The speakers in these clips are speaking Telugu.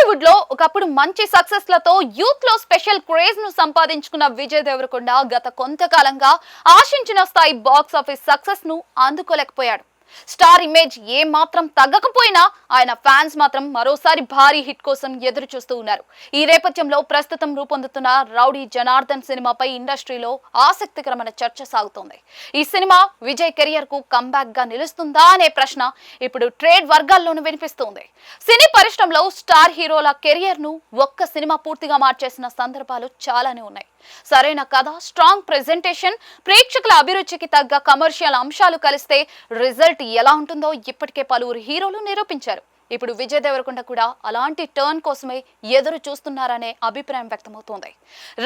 టాలీవుడ్ లో ఒకప్పుడు మంచి సక్సెస్ లతో యూత్ లో స్పెషల్ క్రేజ్ ను సంపాదించుకున్న విజయ్ దేవరకొండ గత కొంతకాలంగా ఆశించిన స్థాయి బాక్స్ ఆఫీస్ సక్సెస్ ను అందుకోలేకపోయాడు. స్టార్ ఇమేజ్ ఏ మాత్రం తగ్గకపోయినా ఆయన ఫ్యాన్స్ మాత్రం మరోసారి భారీ హిట్ కోసం ఎదురు చూస్తూ ఉన్నారు. ఈ నేపథ్యంలో ప్రస్తుతం రూపొందుతున్న రౌడీ జనార్దన్ సినిమాపై ఇండస్ట్రీలో ఆసక్తికరమైన చర్చ సాగుతోంది. ఈ సినిమా విజయ్ కెరియర్ కు కంబ్యాక్ గా నిలుస్తుందా అనే ప్రశ్న ఇప్పుడు ట్రేడ్ వర్గాల్లోనూ వినిపిస్తోంది. సినీ పరిశ్రమలో స్టార్ హీరోల కెరియర్ ను ఒక్క సినిమా పూర్తిగా మార్చేసిన సందర్భాలు చాలానే ఉన్నాయి. సరైన కథ, స్ట్రాంగ్ ప్రెజెంటేషన్, ప్రేక్షకుల అభిరుచికి తగ్గ కమర్షియల్ అంశాలు కలిస్తే రిజల్ట్ ఎలా ఉంటుందో ఇప్పటికే పలువురు హీరోలు నిరూపించారు. ఇప్పుడు విజయ్ దేవరకొండ కూడా అలాంటి టర్న్ కోసమే ఎదురు చూస్తున్నారనే అభిప్రాయం వ్యక్తమవుతోంది.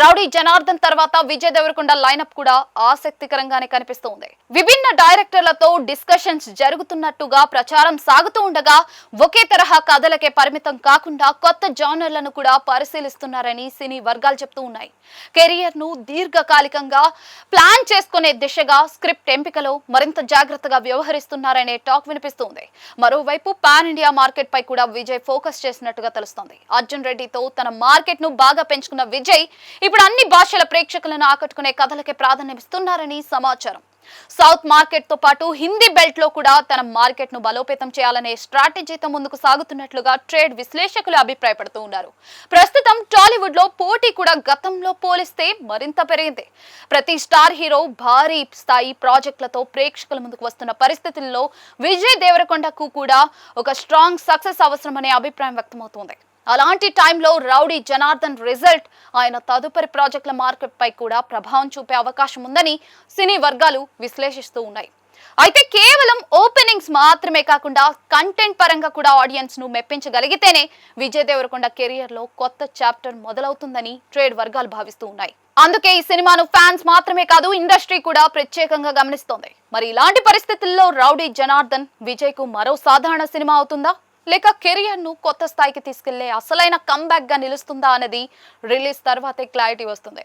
రౌడీ జనార్దన్ తర్వాత విజయ్ దేవరకొండ లైనప్ కూడా ఆసక్తికరంగానే కనిపిస్తోంది. విభిన్న డైరెక్టర్లతో డిస్కషన్స్ జరుగుతున్నట్టుగా ప్రచారం సాగుతూ ఉండగా ఒకే తరహా కథలకే పరిమితం కాకుండా కొత్త జానర్లను కూడా పరిశీలిస్తున్నారని సినీ వర్గాలు చెప్తూ ఉన్నాయి. కెరియర్ ను దీర్ఘకాలికంగా ప్లాన్ చేసుకునే దిశగా స్క్రిప్ట్ ఎంపికలో మరింత జాగ్రత్తగా వ్యవహరిస్తున్నారనే టాక్ వినిపిస్తోంది. మరోవైపు పాన్ ఇండియా మార్కెట్ పై కూడా విజయ్ ఫోకస్ చేసినట్టుగా తెలుస్తోంది. అర్జున్ రెడ్డితో తన మార్కెట్ ను బాగా పెంచుకున్న విజయ్ ఇప్పుడు అన్ని భాషల ప్రేక్షకులను ఆకట్టుకునే కథలకే ప్రాధాన్యం ఇస్తున్నారని సమాచారం. సౌత్ మార్కెట్ తో పాటు హిందీ బెల్ట్ లో కూడా తన మార్కెట్ ను బలోపేతం చేయాలనే స్ట్రాటజీతో ముందుకు సాగుతున్నట్లుగా ట్రేడ్ విశ్లేషకులు అభిప్రాయపడుతూ ఉన్నారు. ప్రస్తుతం టాలీవుడ్ లో పోటీ కూడా గతంలో పోలిస్తే మరింత పెరిగింది. ప్రతి స్టార్ హీరో భారీ స్థాయి ప్రాజెక్టులతో ప్రేక్షకుల ముందుకు వస్తున్న పరిస్థితుల్లో విజయ్ దేవరకొండకు కూడా ఒక స్ట్రాంగ్ సక్సెస్ అవసరమనే అభిప్రాయం వ్యక్తమవుతోంది. అలాంటి టైంలో రౌడీ జనార్దన్ రిజల్ట్ ఆయన తదుపరి ప్రాజెక్టుల మార్కెట్ పై కూడా ప్రభావం చూపే అవకాశం ఉందని సినీ వర్గాలు విశ్లేషిస్తూ ఉన్నాయి. అయితే కేవలం ఓపెనింగ్స్ మాత్రమే కాకుండా కంటెంట్ పరంగా కూడా ఆడియన్స్ ను మెప్పించగలిగితేనే విజయ్ దేవరకొండ కెరియర్ లో కొత్త చాప్టర్ మొదలవుతుందని ట్రేడ్ వర్గాలు భావిస్తూ ఉన్నాయి. అందుకే ఈ సినిమాను ఫ్యాన్స్ మాత్రమే కాదు, ఇండస్ట్రీ కూడా ప్రత్యేకంగా గమనిస్తోంది. మరి ఇలాంటి పరిస్థితుల్లో రౌడీ జనార్దన్ విజయ్ కు మరో సాధారణ సినిమా అవుతుందా, లేక కెరియర్ ను కొత్త స్థాయికి తీసుకెళ్లే అసలైన కంబ్యాక్ గా నిలుస్తుందా అనేది రిలీజ్ తర్వాతే క్లారిటీ వస్తుంది.